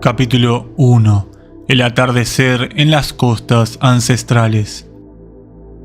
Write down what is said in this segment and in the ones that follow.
Capítulo 1. El atardecer en las costas ancestrales.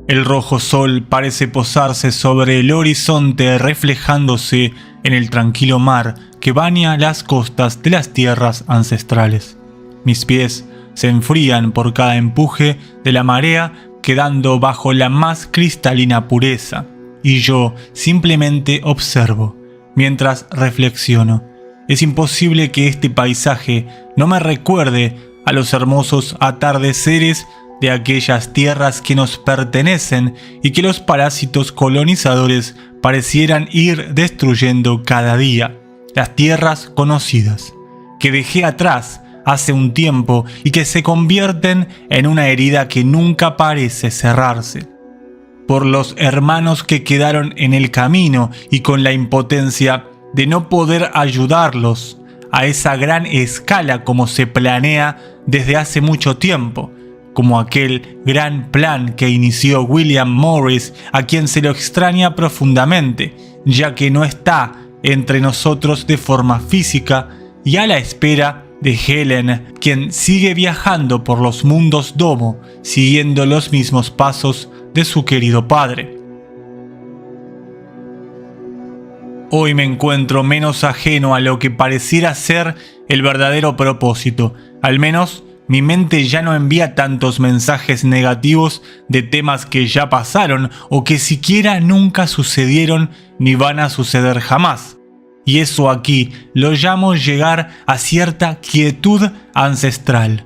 El rojo sol parece posarse sobre el horizonte, reflejándose en el tranquilo mar que baña las costas de las tierras ancestrales. Mis pies se enfrían por cada empuje de la marea, quedando bajo la más cristalina pureza, y yo simplemente observo, mientras reflexiono. Es imposible que este paisaje no me recuerde a los hermosos atardeceres de aquellas tierras que nos pertenecen y que los parásitos colonizadores parecieran ir destruyendo cada día. Las tierras conocidas, que dejé atrás hace un tiempo y que se convierten en una herida que nunca parece cerrarse. Por los hermanos que quedaron en el camino y con la impotencia de no poder ayudarlos a esa gran escala como se planea desde hace mucho tiempo, como aquel gran plan que inició William Morris, a quien se lo extraña profundamente, ya que no está entre nosotros de forma física, y a la espera de Helen, quien sigue viajando por los mundos domo, siguiendo los mismos pasos de su querido padre. Hoy me encuentro menos ajeno a lo que pareciera ser el verdadero propósito. Al menos mi mente ya no envía tantos mensajes negativos de temas que ya pasaron o que siquiera nunca sucedieron ni van a suceder jamás. Y eso aquí lo llamo llegar a cierta quietud ancestral.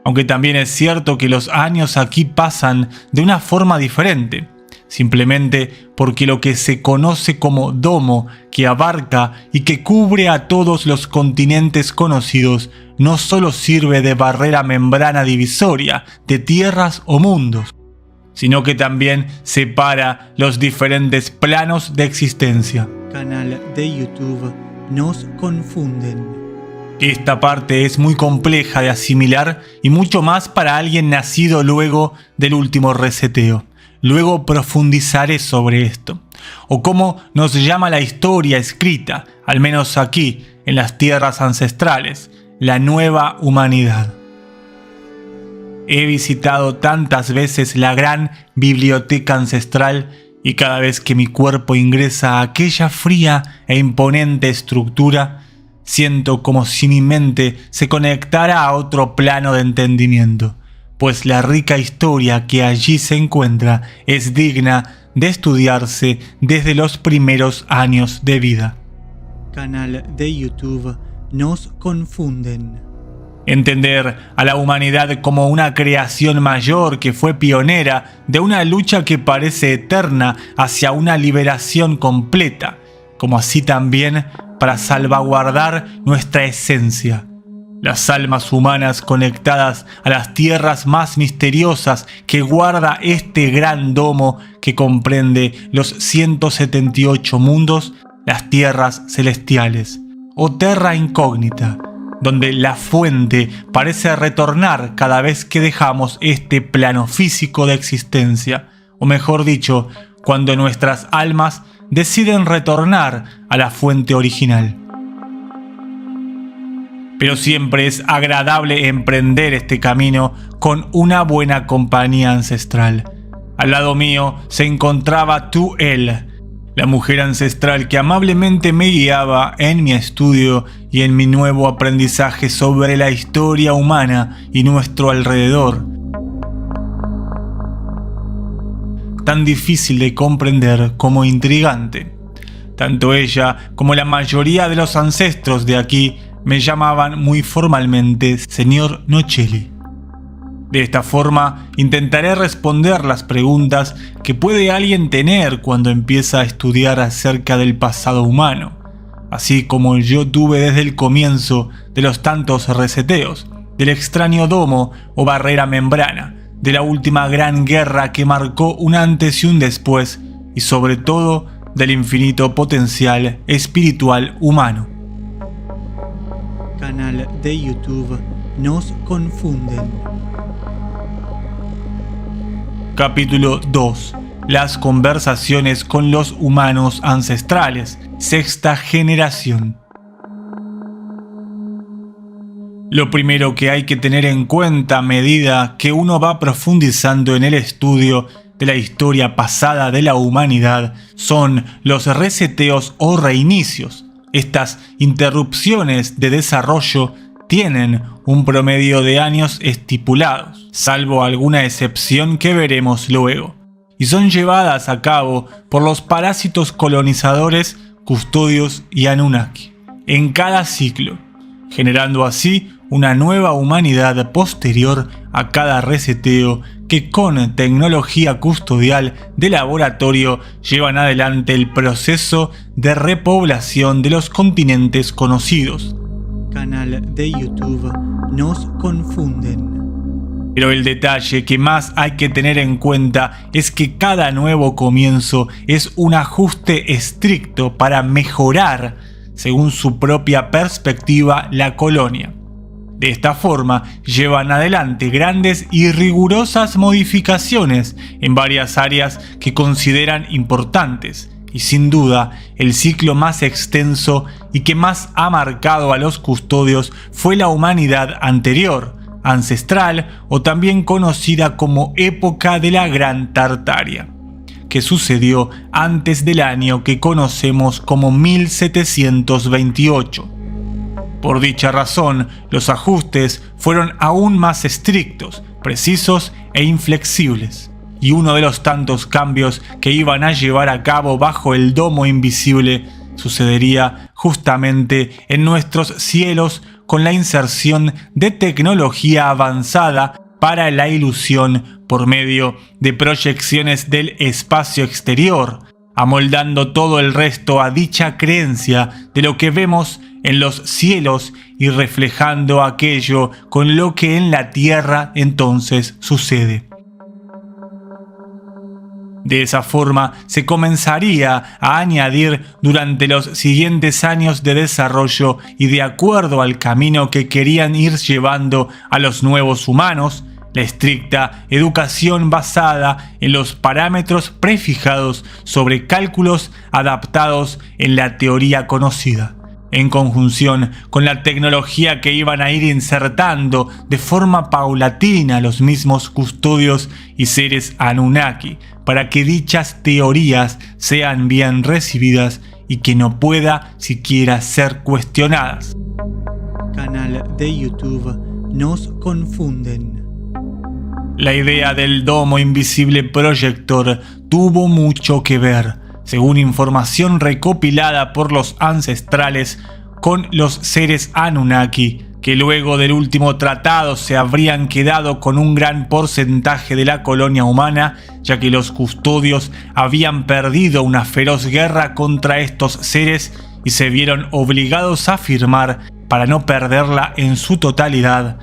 Aunque también es cierto que los años aquí pasan de una forma diferente. Simplemente porque lo que se conoce como domo, que abarca y que cubre a todos los continentes conocidos, no solo sirve de barrera membrana divisoria de tierras o mundos, sino que también separa los diferentes planos de existencia. Canal de YouTube Nos Confunden. Esta parte es muy compleja de asimilar y mucho más para alguien nacido luego del último reseteo. Luego profundizaré sobre esto, o cómo nos llama la historia escrita, al menos aquí, en las tierras ancestrales, la nueva humanidad. He visitado tantas veces la gran biblioteca ancestral y cada vez que mi cuerpo ingresa a aquella fría e imponente estructura, siento como si mi mente se conectara a otro plano de entendimiento. Pues la rica historia que allí se encuentra es digna de estudiarse desde los primeros años de vida. Canal de YouTube Nos Confunden. Entender a la humanidad como una creación mayor que fue pionera de una lucha que parece eterna hacia una liberación completa, como así también para salvaguardar nuestra esencia. Las almas humanas conectadas a las tierras más misteriosas que guarda este gran domo que comprende los 178 mundos, las tierras celestiales, o terra incógnita, donde la fuente parece retornar cada vez que dejamos este plano físico de existencia, o mejor dicho, cuando nuestras almas deciden retornar a la fuente original. Pero siempre es agradable emprender este camino con una buena compañía ancestral. Al lado mío se encontraba Tuel, la mujer ancestral que amablemente me guiaba en mi estudio y en mi nuevo aprendizaje sobre la historia humana y nuestro alrededor. Tan difícil de comprender como intrigante. Tanto ella como la mayoría de los ancestros de aquí me llamaban muy formalmente Señor Nocelli. De esta forma intentaré responder las preguntas que puede alguien tener cuando empieza a estudiar acerca del pasado humano, así como yo tuve desde el comienzo de los tantos reseteos, del extraño domo o barrera membrana, de la última gran guerra que marcó un antes y un después, y sobre todo del infinito potencial espiritual humano. Canal de YouTube Nos Confunden. Capítulo 2. Las conversaciones con los humanos ancestrales, sexta generación. Lo primero que hay que tener en cuenta a medida que uno va profundizando en el estudio de la historia pasada de la humanidad son los reseteos o reinicios. Estas interrupciones de desarrollo tienen un promedio de años estipulados, salvo alguna excepción que veremos luego, y son llevadas a cabo por los parásitos colonizadores, custodios y Anunnaki, en cada ciclo, generando así una nueva humanidad posterior a cada reseteo que con tecnología custodial de laboratorio llevan adelante el proceso de repoblación de los continentes conocidos. Canal de YouTube Nos Confunden. Pero el detalle que más hay que tener en cuenta es que cada nuevo comienzo es un ajuste estricto para mejorar, según su propia perspectiva, la colonia. De esta forma, llevan adelante grandes y rigurosas modificaciones en varias áreas que consideran importantes, y sin duda, el ciclo más extenso y que más ha marcado a los custodios fue la humanidad anterior, ancestral o también conocida como época de la Gran Tartaria, que sucedió antes del año que conocemos como 1728. Por dicha razón, los ajustes fueron aún más estrictos, precisos e inflexibles, y uno de los tantos cambios que iban a llevar a cabo bajo el domo invisible sucedería justamente en nuestros cielos con la inserción de tecnología avanzada para la ilusión por medio de proyecciones del espacio exterior, amoldando todo el resto a dicha creencia de lo que vemos en los cielos y reflejando aquello con lo que en la tierra entonces sucede. De esa forma se comenzaría a añadir durante los siguientes años de desarrollo y de acuerdo al camino que querían ir llevando a los nuevos humanos, la estricta educación basada en los parámetros prefijados sobre cálculos adaptados en la teoría conocida, en conjunción con la tecnología que iban a ir insertando de forma paulatina los mismos custodios y seres Anunnaki, para que dichas teorías sean bien recibidas y que no pueda siquiera ser cuestionadas. Canal de YouTube Nos Confunden. La idea del domo invisible proyector tuvo mucho que ver, según información recopilada por los ancestrales, con los seres Anunnaki, que luego del último tratado se habrían quedado con un gran porcentaje de la colonia humana, ya que los custodios habían perdido una feroz guerra contra estos seres y se vieron obligados a firmar para no perderla en su totalidad.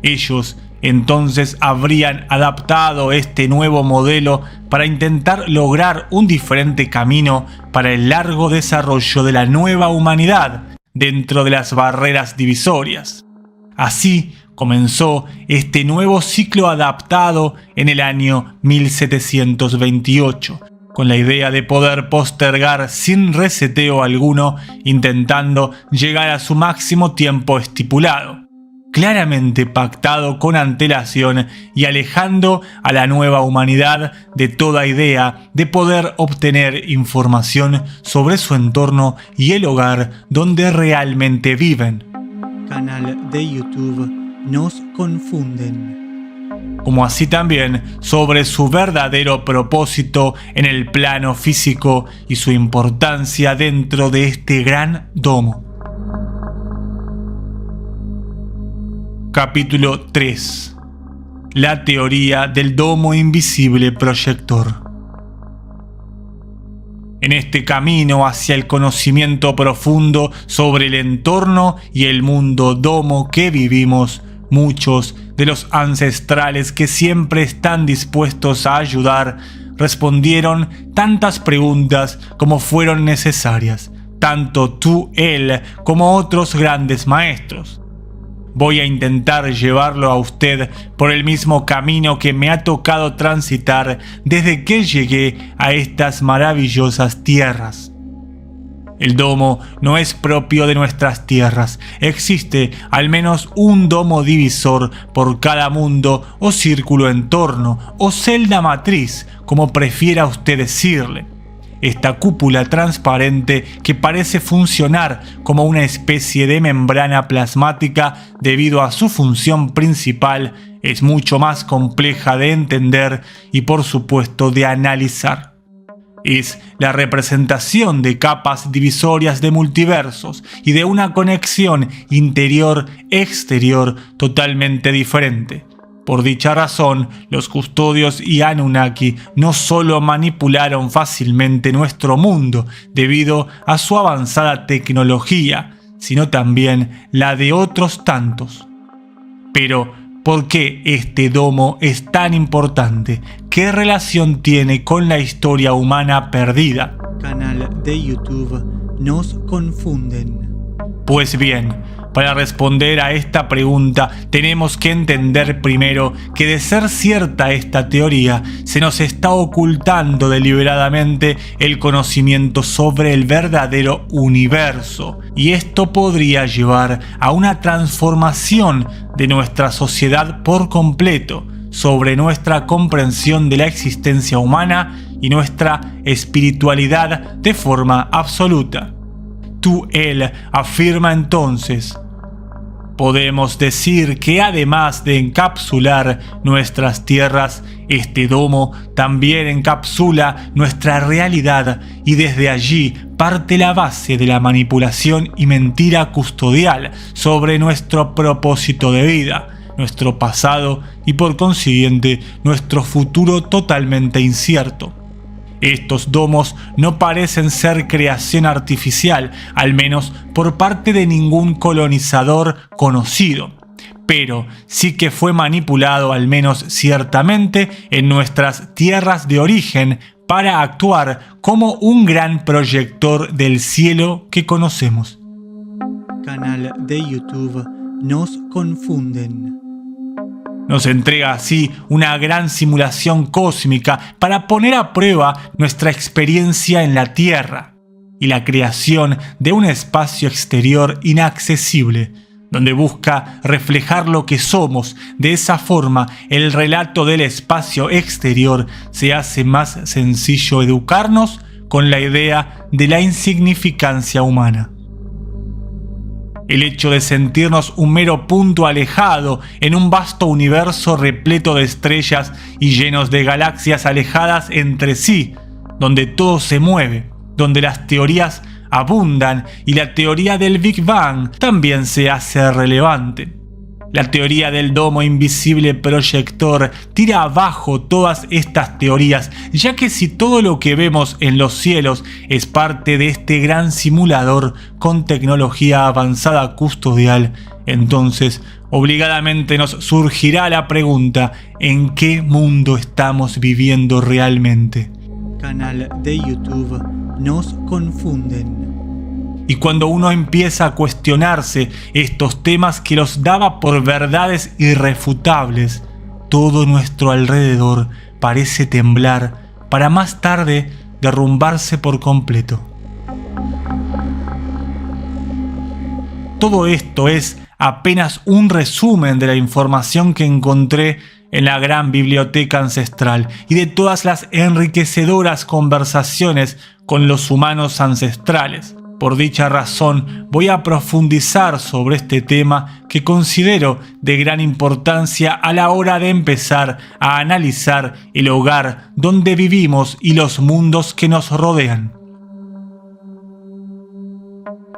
Ellos entonces habrían adaptado este nuevo modelo para intentar lograr un diferente camino para el largo desarrollo de la nueva humanidad dentro de las barreras divisorias. Así comenzó este nuevo ciclo adaptado en el año 1728, con la idea de poder postergar sin reseteo alguno, intentando llegar a su máximo tiempo estipulado, claramente pactado con antelación y alejando a la nueva humanidad de toda idea de poder obtener información sobre su entorno y el hogar donde realmente viven. Canal de YouTube Nos Confunden. Como así también sobre su verdadero propósito en el plano físico y su importancia dentro de este gran domo. Capítulo 3. La teoría del domo invisible proyector. En este camino hacia el conocimiento profundo sobre el entorno y el mundo domo que vivimos, muchos de los ancestrales que siempre están dispuestos a ayudar respondieron tantas preguntas como fueron necesarias, tanto tú, él, como otros grandes maestros. Voy a intentar llevarlo a usted por el mismo camino que me ha tocado transitar desde que llegué a estas maravillosas tierras. El domo no es propio de nuestras tierras. Existe al menos un domo divisor por cada mundo o círculo en torno o celda matriz, como prefiera usted decirle. Esta cúpula transparente que parece funcionar como una especie de membrana plasmática debido a su función principal es mucho más compleja de entender y por supuesto de analizar. Es la representación de capas divisorias de multiversos y de una conexión interior-exterior totalmente diferente. Por dicha razón, los custodios y Anunnaki no solo manipularon fácilmente nuestro mundo debido a su avanzada tecnología, sino también la de otros tantos. Pero, ¿por qué este domo es tan importante? ¿Qué relación tiene con la historia humana perdida? Canal de YouTube Nos Confunden. Pues bien, para responder a esta pregunta tenemos que entender primero que de ser cierta esta teoría, se nos está ocultando deliberadamente el conocimiento sobre el verdadero universo, y esto podría llevar a una transformación de nuestra sociedad por completo, sobre nuestra comprensión de la existencia humana y nuestra espiritualidad de forma absoluta. Él afirma entonces: podemos decir que además de encapsular nuestras tierras, este domo también encapsula nuestra realidad y desde allí parte la base de la manipulación y mentira custodial sobre nuestro propósito de vida, nuestro pasado y por consiguiente nuestro futuro totalmente incierto. Estos domos no parecen ser creación artificial, al menos por parte de ningún colonizador conocido, pero sí que fue manipulado al menos ciertamente en nuestras tierras de origen para actuar como un gran proyector del cielo que conocemos. Canal de YouTube Nos Confunden. Nos entrega así una gran simulación cósmica para poner a prueba nuestra experiencia en la Tierra y la creación de un espacio exterior inaccesible, donde busca reflejar lo que somos. De esa forma, el relato del espacio exterior se hace más sencillo educarnos con la idea de la insignificancia humana. El hecho de sentirnos un mero punto alejado en un vasto universo repleto de estrellas y llenos de galaxias alejadas entre sí, donde todo se mueve, donde las teorías abundan y la teoría del Big Bang también se hace relevante. La teoría del domo invisible proyector tira abajo todas estas teorías, ya que si todo lo que vemos en los cielos es parte de este gran simulador con tecnología avanzada custodial, entonces obligadamente nos surgirá la pregunta: ¿en qué mundo estamos viviendo realmente? Canal de YouTube Nos Confunden. Y cuando uno empieza a cuestionarse estos temas que los daba por verdades irrefutables, todo nuestro alrededor parece temblar para más tarde derrumbarse por completo. Todo esto es apenas un resumen de la información que encontré en la gran biblioteca ancestral y de todas las enriquecedoras conversaciones con los humanos ancestrales. Por dicha razón, voy a profundizar sobre este tema que considero de gran importancia a la hora de empezar a analizar el hogar donde vivimos y los mundos que nos rodean.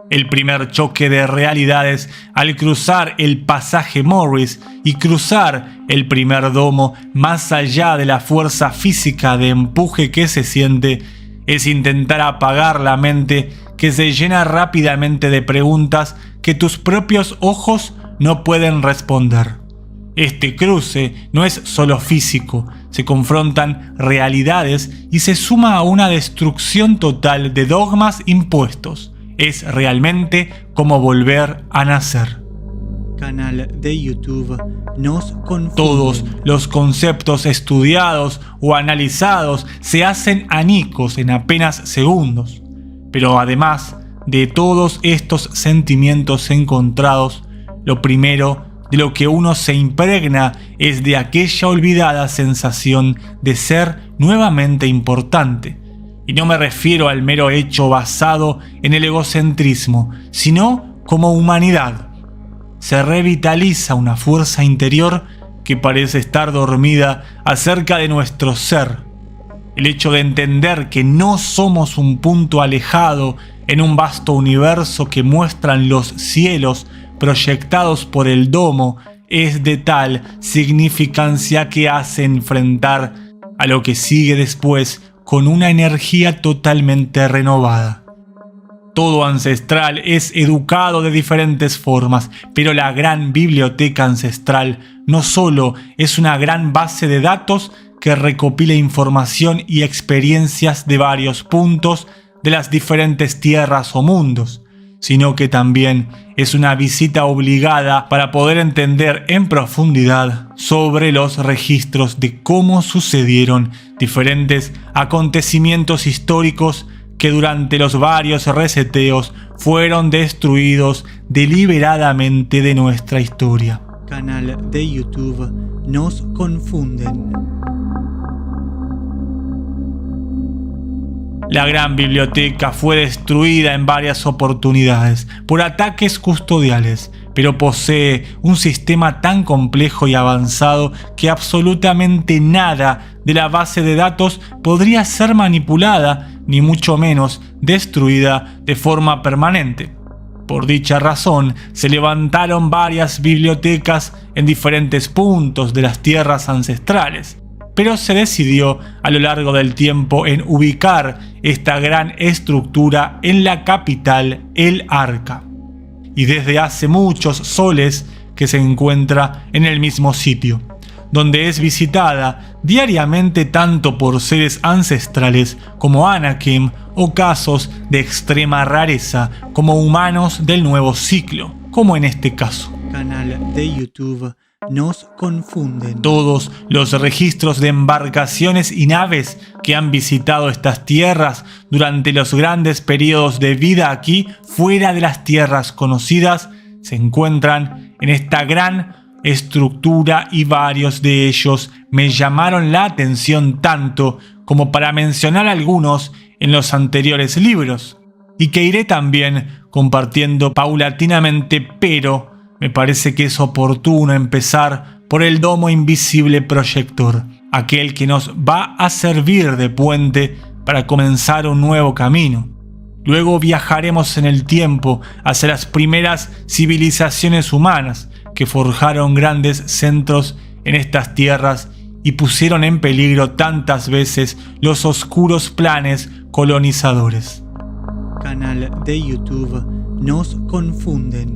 El primer choque de realidades al cruzar el pasaje Morris y cruzar el primer domo más allá de la fuerza física de empuje que se siente es intentar apagar la mente que se llena rápidamente de preguntas que tus propios ojos no pueden responder. Este cruce no es solo físico, se confrontan realidades y se suma a una destrucción total de dogmas impuestos. Es realmente como volver a nacer. Canal de YouTube Nos Confunden. Todos los conceptos estudiados o analizados se hacen añicos en apenas segundos. Pero además de todos estos sentimientos encontrados, lo primero de lo que uno se impregna es de aquella olvidada sensación de ser nuevamente importante. Y no me refiero al mero hecho basado en el egocentrismo, sino como humanidad. Se revitaliza una fuerza interior que parece estar dormida acerca de nuestro ser. El hecho de entender que no somos un punto alejado en un vasto universo que muestran los cielos proyectados por el domo es de tal significancia que hace enfrentar a lo que sigue después con una energía totalmente renovada. Todo ancestral es educado de diferentes formas, pero la gran biblioteca ancestral no solo es una gran base de datos que recopila información y experiencias de varios puntos de las diferentes tierras o mundos, sino que también es una visita obligada para poder entender en profundidad sobre los registros de cómo sucedieron diferentes acontecimientos históricos que durante los varios reseteos fueron destruidos deliberadamente de nuestra historia. Canal de YouTube Nos Confunden. La gran biblioteca fue destruida en varias oportunidades por ataques custodiales, pero posee un sistema tan complejo y avanzado que absolutamente nada de la base de datos podría ser manipulada, ni mucho menos destruida de forma permanente. Por dicha razón, se levantaron varias bibliotecas en diferentes puntos de las tierras ancestrales, pero se decidió a lo largo del tiempo en ubicar esta gran estructura en la capital, El Arca. Y desde hace muchos soles que se encuentra en el mismo sitio, donde es visitada diariamente tanto por seres ancestrales como Anakim o casos de extrema rareza como humanos del nuevo ciclo, como en este caso. Canal de YouTube Nos Confunden. Todos los registros de embarcaciones y naves que han visitado estas tierras durante los grandes periodos de vida aquí, fuera de las tierras conocidas, se encuentran en esta gran estructura y varios de ellos me llamaron la atención tanto como para mencionar algunos en los anteriores libros, y que iré también compartiendo paulatinamente, pero me parece que es oportuno empezar por el domo invisible proyector, aquel que nos va a servir de puente para comenzar un nuevo camino. Luego viajaremos en el tiempo hacia las primeras civilizaciones humanas que forjaron grandes centros en estas tierras y pusieron en peligro tantas veces los oscuros planes colonizadores. Canal de YouTube Nos Confunden.